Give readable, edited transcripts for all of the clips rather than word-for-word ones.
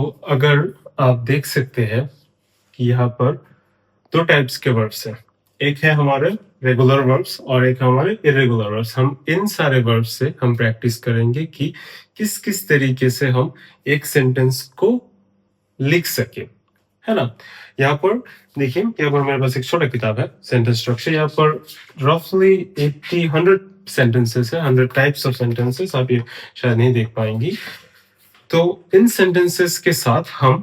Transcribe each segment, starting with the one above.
तो अगर आप देख सकते हैं कि यहाँ पर 2 टाइप्स के वर्ब्स हैं। एक है हमारे रेगुलर वर्ब्स और एक हमारे इर्रेगुलर वर्ब्स। हम इन सारे वर्ब्स से हम प्रैक्टिस करेंगे कि किस-किस तरीके से हम एक सेंटेंस को लिख सकें, है ना? यहाँ पर देखिए, यहाँ पर मेरे पास एक छोटा किताब है, सेंटेंस स्ट्रक्चर। यहाँ पर रफली 100 सेंटेंसेस है, 100 टाइप्स ऑफ सेंटेंसेस। आप ये शायद नहीं देख पाएंगी। तो इन सेंटेंसेस के साथ हम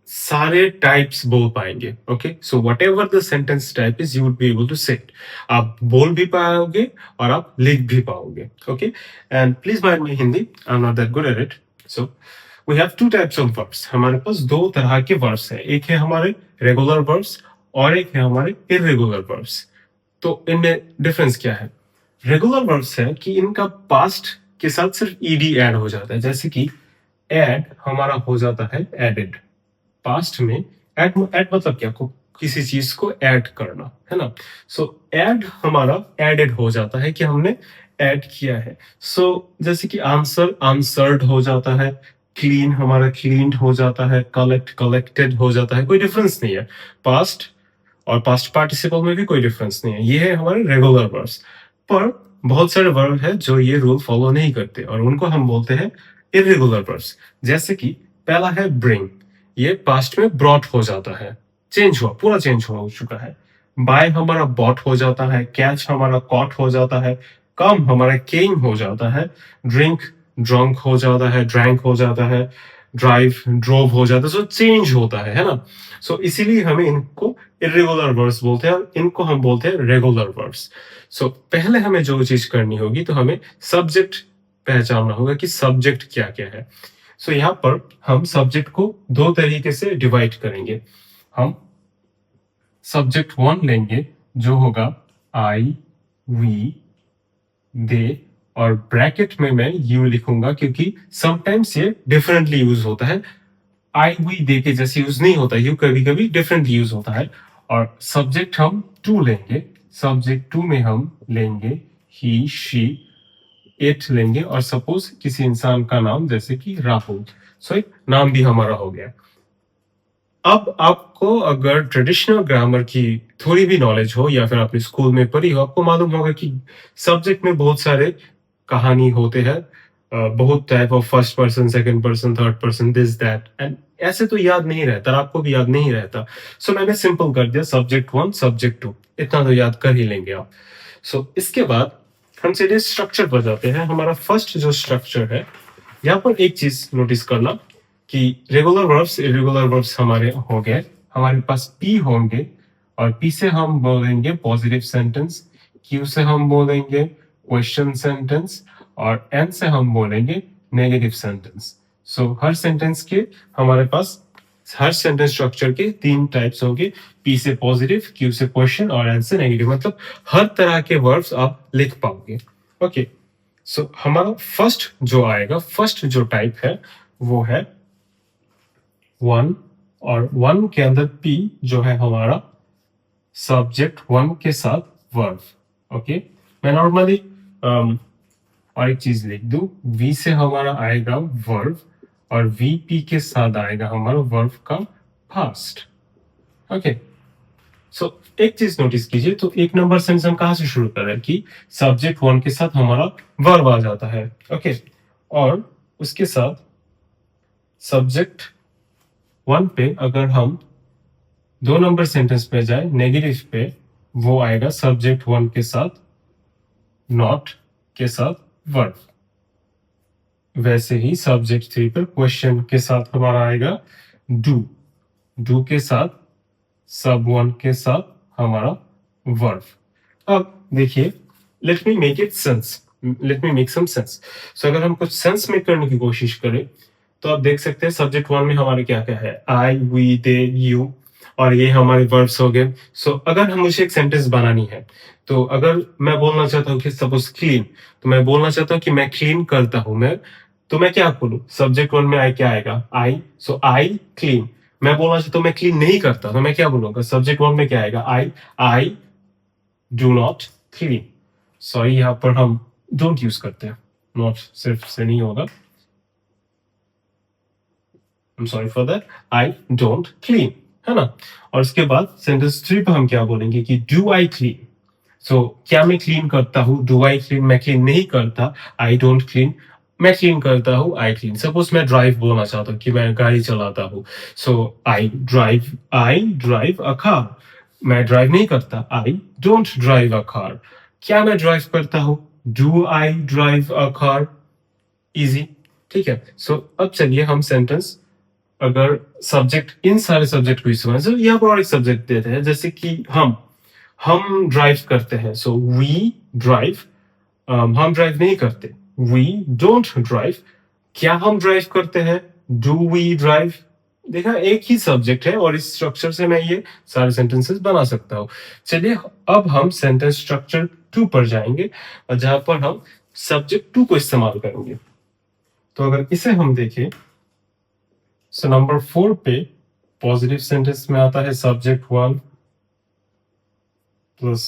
सारे टाइप्स बोल पाएंगे। Okay, so whatever the sentence type is, you would be able to say it. आप बोल भी पाओगे और आप लिख भी पाओगे। Okay, and please mind my Hindi, I am not that good at it. So we have 2 types of verbs. हमारे पास 2 तरह के वर्ब्स हैं। एक है हमारे रेगुलर वर्ब्स और एक है हमारे इर्रेगुलर वर्ब्स। तो इनमें डिफरेंस क्या है? रेगुलर वर्ब्स है कि इनका पास्ट के साथ सिर्फ ईडी ऐड हो जाता है। जैसे कि ऐड हमारा हो जाता है एडेड। पास्ट में ऐड मतलब क्या? किसी चीज को ऐड करना, है ना? सो ऐड हमारा एडेड हो जाता है कि हमने ऐड किया है। सो जैसे कि आंसर आंसर्ड हो जाता है, क्लीन हमारा क्लीन्ड हो जाता है, कलेक्ट कलेक्टेड हो जाता है। कोई डिफरेंस नहीं है। पास्ट और पास्ट पार्टिसिपल में भी कोई डिफरेंस नहीं है। ये है हमारे रेगुलर वर्ब्स। पर बहुत सारे वर्ब है जो ये रूल फॉलो नहीं करते और उनको हम बोलते हैं इर्रेगुलर वर्ब्स। जैसे कि पहला है ब्रिंग। ये पास्ट में ब्रॉट हो जाता है, चेंज हुआ, पूरा चेंज हो चुका है। बाय हमारा बॉट हो जाता है, कैच हमारा कॉट हो जाता है, कम हमारा केम हो जाता है, ड्रिंक ड्रंक हो जाता है, ड्रैंक हो जाता है, ड्राइव ड्रोव हो जाता है। सो चेंज होता है ना? सो इसीलिए हमें इनको इर्रेगुलर वर्ब्स बोलते हैं और इनको हम बोलते हैं रेगुलर वर्ब्स। सो पहले हमें जो चीज करनी होगी, तो हमें सब्जेक्ट पहचानना होगा कि सब्जेक्ट क्या क्या है। सो यहाँ पर हम सब्जेक्ट को 2 तरीके से डिवाइड करेंगे। हम सब्जेक्ट 1 लेंगे जो होगा आई, वी, दे, और ब्रैकेट में मैं यू लिखूंगा क्योंकि समटाइम्स ये डिफरेंटली यूज होता है। आई वी दे के जैसे यूज नहीं होता, यू कभी कभी डिफरेंटली यूज होता है। और सब्जेक्ट हम 2 लेंगे। सब्जेक्ट 2 में हम लेंगे ही, शी, इट लेंगे और सपोज किसी इंसान का नाम जैसे कि राहुल। सो एक नाम भी हमारा हो गया। अब आपको अगर ट्रेडिशनल ग्रामर की थोड़ी भी नॉलेज हो या फिर आपने स्कूल में पढ़ी हो, आपको मालूम होगा कि सब्जेक्ट में बहुत सारे कहानी होते हैं। बहुत type of first person, second person, third person, this that, and ऐसे तो याद नहीं रहता, आपको भी याद नहीं रहता। सो मैंने सिंपल कर दिया, सब्जेक्ट 1 सब्जेक्ट 2, इतना तो याद कर ही लेंगे आप। सो इसके बाद हम सीधे स्ट्रक्चर पर जाते हैं। हमारा फर्स्ट जो स्ट्रक्चर है, यहाँ पर एक चीज नोटिस करना कि रेगुलर वर्ब्स इरेगुलर वर्ब्स हमारे हो गए। हमारे पास पी होंगे और पी से हम बोलेंगे पॉजिटिव सेंटेंस, क्यू से हम बोलेंगे क्वेश्चन सेंटेंस और एन से हम बोलेंगे नेगेटिव सेंटेंस। सो हर सेंटेंस के हमारे पास, हर सेंटेंस स्ट्रक्चर के 3 टाइप्स होंगे, पी से पॉजिटिव, क्यू से क्वेश्चन और एन से नेगेटिव। मतलब हर तरह के वर्ब्स आप लिख पाओगे। ओके, सो हमारा फर्स्ट जो आएगा, फर्स्ट जो टाइप है वो है 1, और 1 के अंदर पी जो है हमारा सब्जेक्ट 1 के साथ वर्ब। ओके, मैं नॉर्मली और एक चीज लिख दूं, वी से हमारा आएगा वर्ब और वीपी के साथ आएगा हमारा वर्ब का पास्ट। ओके, सो एक चीज नोटिस कीजिए, तो 1 नंबर सेंटेंस हम कहां से शुरू कर रहे हैं कि सब्जेक्ट 1 के साथ हमारा वर्ब आ जाता है। ओके, और उसके साथ सब्जेक्ट 1 पे अगर हम 2 नंबर सेंटेंस पे जाए नेगेटिव पे, वो आएगा सब्जेक्ट 1 के साथ नॉट के साथ वर्ब। वैसे ही सब्जेक्ट 3 पर क्वेश्चन के साथ हमारा आएगा डू, डू के साथ सब 1 के साथ हमारा वर्ब। अब देखिए, let me make it sense, let me make some sense. So अगर हम कुछ सेंस में करने की कोशिश करें, तो आप देख सकते हैं सब्जेक्ट 1 में हमारे क्या क्या है, आई, वी, दे, यू, और ये हमारे वर्ब्स हो गए। सो अगर हम मुझे एक सेंटेंस बनानी है, तो अगर मैं बोलना चाहता हूँ कि सपोज क्लीन, तो मैं बोलना चाहता हूँ कि मैं क्लीन करता हूँ, तो मैं क्या बोलूँ? सब्जेक्ट 1 में आई क्या आएगा? आई। सो आई क्लीन। मैं बोलना चाहता हूँ मैं क्लीन नहीं करता, तो मैं क्या बोलूंगा? सब्जेक्ट 1 में क्या आएगा? I do not clean. Sorry, यहां पर हम डोंट यूज करते हैं, नॉट सिर्फ से नहीं होगा। I'm sorry for that. I don't clean, है ना? और उसके बाद सेंटेंस 3 पे हम क्या बोलेंगे कि do I clean? So क्या मैं क्लीन करता हूँ? Do I clean? मैं क्लीन नहीं करता. I don't clean. मैं क्लीन करता हूँ. I clean. सपोज मैं ड्राइव बोलना चाहता हूँ कि मैं गाड़ी चलाता हूँ. So I drive a car. मैं ड्राइव नहीं करता. I don't drive a car. क्या मैं ड्राइव करता हूँ? Do I drive a car? Easy. ठीक है. सो अब चलिए हम सेंटेंस अगर सब्जेक्ट इन सारे सब्जेक्ट को इस्तेमाल तो यहाँ पर और एक सब्जेक्ट देते हैं जैसे कि हम ड्राइव करते हैं. So we drive. हम ड्राइव नहीं करते. We don't drive. क्या हम ड्राइव करते हैं? Do we drive. देखा, एक ही सब्जेक्ट है और इस स्ट्रक्चर से मैं ये सारे सेंटेंसेस बना सकता हूँ. चलिए अब हम सेंटेंस स्ट्रक्चर 2 पर जाएंगे और जहां पर हम सब्जेक्ट 2 को इस्तेमाल करेंगे. तो अगर इसे हम देखें, सो नंबर 4 पे पॉजिटिव सेंटेंस में आता है सब्जेक्ट 1 प्लस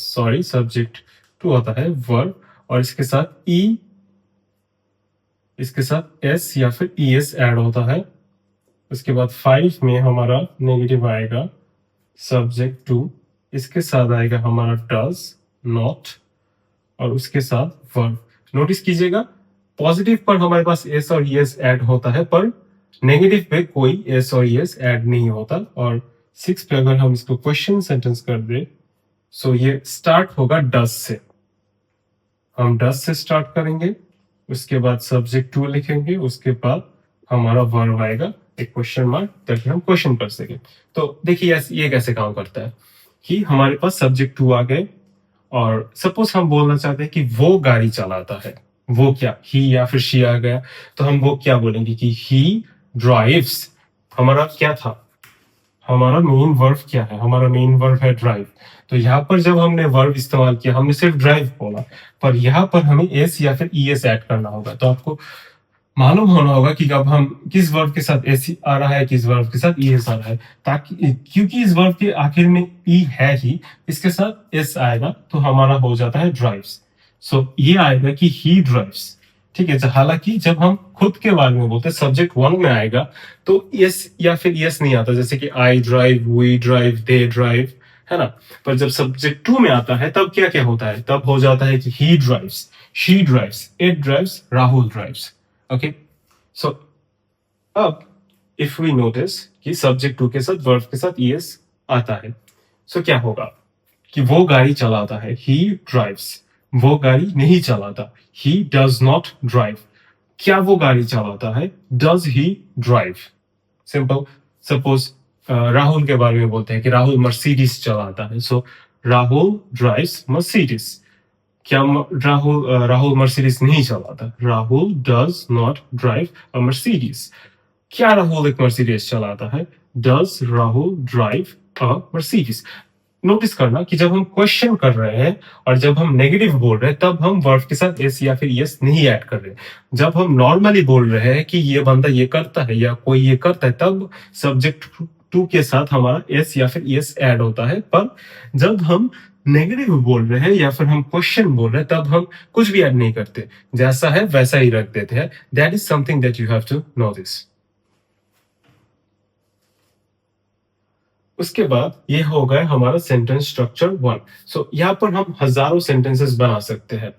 सब्जेक्ट 2 आता है वर्ब और इसके साथ इसके साथ एस या फिर ईएस ऐड होता है. उसके बाद 5 में हमारा नेगेटिव आएगा सब्जेक्ट 2. इसके साथ आएगा हमारा डज नॉट और उसके साथ वर्ब. नोटिस कीजिएगा पॉजिटिव पर हमारे पास एस और ईएस ऐड होता है पर नेगेटिव पे कोई एस और ईएस ऐड नहीं होता. और 6 पे अगर हम इसको क्वेश्चन सेंटेंस कर दे सो ये स्टार्ट होगा डज से. हम डज से स्टार्ट करेंगे. उसके बाद सब्जेक्ट 2 लिखेंगे. उसके बाद हमारा वर्ब आएगा एक क्वेश्चन मार्क ताकि हम क्वेश्चन कर सके. तो देखिए ये कैसे काम करता है कि हमारे पास सब्जेक्ट 2 आ गए और सपोज हम बोलना चाहते हैं कि वो गाड़ी चलाता है. वो क्या, ही या फिर शी आ गया तो हम वो क्या बोलेंगे कि ही ड्राइव्स. हमारा क्या था, हमारा मेन वर्ब क्या है? हमारा मेन वर्ब है ड्राइव. तो यहाँ पर जब हमने वर्ब इस्तेमाल किया हमने सिर्फ ड्राइव बोला पर यहाँ पर हमें एस या फिर ईएस ऐड करना होगा. तो आपको मालूम होना होगा कि अब हम किस वर्ब के साथ एस आ रहा है, किस वर्ब के साथ ईएस आ रहा है, ताकि क्योंकि इस वर्ब के आखिर में ई है ही, इसके साथ एस आएगा तो हमारा हो जाता है ड्राइव्स. सो ये आएगा कि ही ड्राइव्स. ठीक है. हालांकि जब हम खुद के बारे में बोलते हैं सब्जेक्ट 1 में आएगा तो एस या फिर ईएस नहीं आता, जैसे कि I drive, we drive, they drive, है ना. पर जब सब्जेक्ट 2 में आता है तब क्या क्या होता है? तब हो जाता है कि he drives, she drives, it drives, Rahul drives. Okay. So अब इफ वी नोटिस कि सब्जेक्ट 2 के साथ वर्ब के साथ ईएस आता है सो क्या होगा कि वो गाड़ी चलाता है. ही ड्राइव्स. वो गाड़ी नहीं चलाता. He does not drive. क्या वो गाड़ी चलाता है? Does he drive. Simple. Suppose Rahul के बारे में बोलते हैं कि राहुल मर्सिडीज चलाता है. सो राहुल ड्राइव्स मर्सिडीज. क्या राहुल मर्सिडीज नहीं चलाता? Rahul does not drive a Mercedes. क्या राहुल एक मर्सिडीज चलाता है? Does Rahul drive a Mercedes. Notice करना कि जब हम क्वेश्चन कर रहे हैं और जब हम नेगेटिव बोल रहे हैं तब हम वर्ब के साथ एस या फिर यस नहीं ऐड कर रहे. जब हम नॉर्मली बोल रहे हैं कि ये बंदा ये करता है या कोई ये करता है तब सब्जेक्ट 2 के साथ हमारा एस या फिर यस ऐड होता है. पर जब हम नेगेटिव बोल रहे हैं या फिर हम क्वेश्चन बोल रहे हैं तब हम कुछ भी ऐड नहीं करते. जैसा है वैसा ही रख देते हैं. That is something that you have to know this. उसके बाद ये हो गया हमारा सेंटेंस स्ट्रक्चर 1. सो यहाँ पर हम हजारों सेंटेंसेस बना सकते हैं.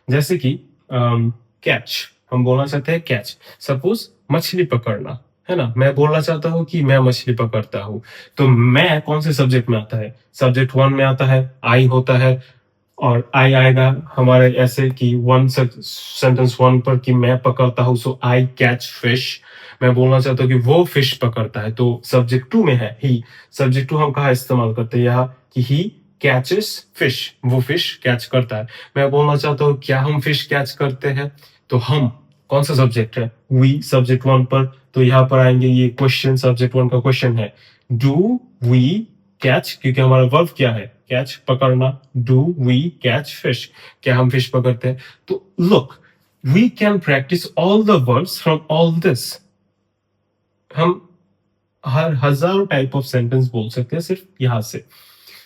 जैसे कि कैच. हम बोलना चाहते हैं कैच. सपोज मछली पकड़ना, है ना. मैं बोलना चाहता हूँ कि मैं मछली पकड़ता हूँ. तो मैं कौन से सब्जेक्ट में आता है? सब्जेक्ट 1 में आता है. आई होता है और आई आएगा हमारे ऐसे कि सेंटेंस 1 पर कि मैं पकड़ता हूँ. सो आई कैच फिश. मैं बोलना चाहता हूँ कि वो फिश पकड़ता है तो सब्जेक्ट 2 में है ही. सब्जेक्ट 2 हम कहाँ इस्तेमाल करते हैं? यहाँ कि ही कैचेस फिश. वो फिश कैच करता है. मैं बोलना चाहता हूँ क्या हम फिश कैच करते हैं? तो हम कौन सा सब्जेक्ट है? वी सब्जेक्ट 1 पर. तो यहाँ पर आएंगे ये क्वेश्चन. सब्जेक्ट 1 का क्वेश्चन है डू वी कैच, क्योंकि हमारा वर्ब क्या है? कैच, पकड़ना. Do we catch fish. क्या हम फिश पकड़ते हैं? तो look, we can practise all the verbs from all this. हम हर हजारों टाइप ऑफ सेंटेंस बोल सकते हैं सिर्फ यहां से.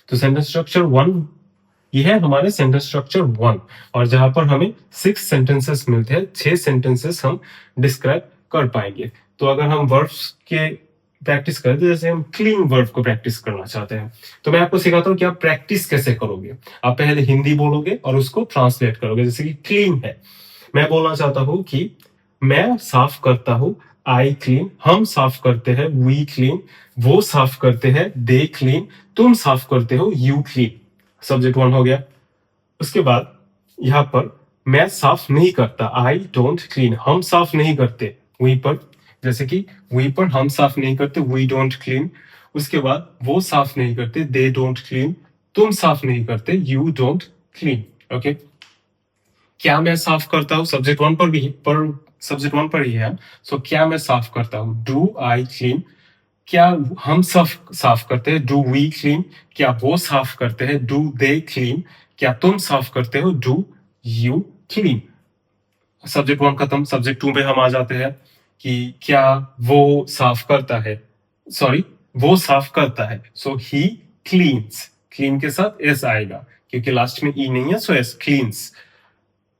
तो सेंटेंस स्ट्रक्चर 1 ये है हमारे सेंटेंस स्ट्रक्चर 1. और जहां पर हमें 6 सेंटेंसेस मिलते हैं, 6 सेंटेंसेस हम डिस्क्राइब कर पाएंगे. तो अगर हम वर्ब्स के प्रैक्टिस करें, तो जैसे हम क्लीन वर्ब को प्रैक्टिस करना चाहते हैं, तो मैं आपको सिखाता हूँ कि आप प्रैक्टिस कैसे करोगे। आप पहले हिंदी बोलोगे और उसको ट्रांसलेट करोगे। जैसे कि क्लीन है, मैं बोलना चाहता हूँ कि मैं साफ करता हूँ, आई क्लीन, हम साफ करते हैं, वी क्लीन, वो साफ करते हैं, दे क्लीन, तुम साफ करते हो, यू क्लीन। सब्जेक्ट 1 हो गया। उसके बाद यहाँ पर मैं साफ नहीं करता, आई डोंट क्लीन, हम साफ नहीं करते, वी पर, जैसे कि वी पर हम साफ नहीं करते, वी डोंट क्लीन। उसके बाद वो साफ नहीं करते, दे डोंट क्लीन, तुम साफ नहीं करते, यू डोंट क्लीन। ओके, क्या मैं साफ करता हूँ, सब्जेक्ट 1 पर भी सब्जेक्ट 1 पर ही है। सो क्या मैं साफ करता हूँ, डू आई क्लीन। क्या हम साफ करते हैं, डू वी क्लीन। क्या वो साफ करते हैं, डू दे क्लीन। क्या तुम साफ करते हो, डू यू क्लीन। सब्जेक्ट 1 खत्म। सब्जेक्ट 2 पे हम आ जाते हैं कि क्या वो साफ करता है, सॉरी, वो साफ करता है, सो ही क्लीन्स। क्लीन के साथ एस आएगा क्योंकि लास्ट में ई नहीं है, सो एस, क्लीन्स।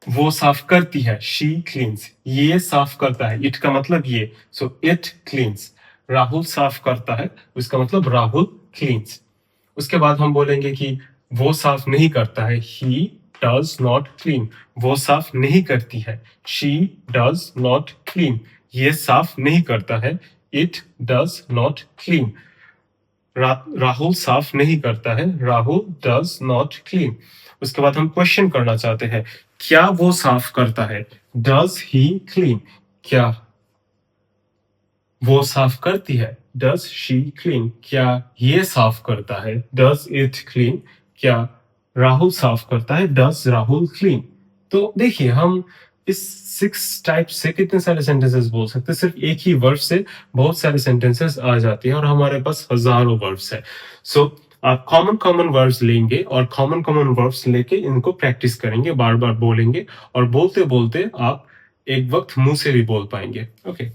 वो साफ करती है, शी क्लीन्स। ये साफ करता है, इट का मतलब ये, सो इट क्लीन्स। राहुल साफ करता है, उसका मतलब राहुल क्लीन्स। उसके बाद हम बोलेंगे कि वो साफ नहीं करता है, ही डज नॉट क्लीन। वो साफ नहीं करती है, शी डज नॉट क्लीन। ये साफ नहीं करता है, it does not clean. Rahul साफ नहीं करता है, राहुल डज नॉट क्लीन। उसके बाद हम क्वेश्चन करना चाहते हैं, क्या वो साफ करता है, डज ही क्लीन। क्या वो साफ करती है, डज शी क्लीन। क्या ये साफ करता है, डज इट क्लीन। क्या राहुल साफ करता है, डज राहुल क्लीन। तो देखिए, हम इस 6 टाइप से कितने सारे सेंटेंसेस बोल सकते हैं। सिर्फ एक ही वर्ब से बहुत सारे सेंटेंसेस आ जाती हैं और हमारे पास हजारों वर्ब्स है। सो आप कॉमन वर्ड्स लेंगे और कॉमन वर्ड्स लेके इनको प्रैक्टिस करेंगे, बार बार बोलेंगे, और बोलते बोलते आप एक वक्त मुंह से भी बोल पाएंगे। ओके।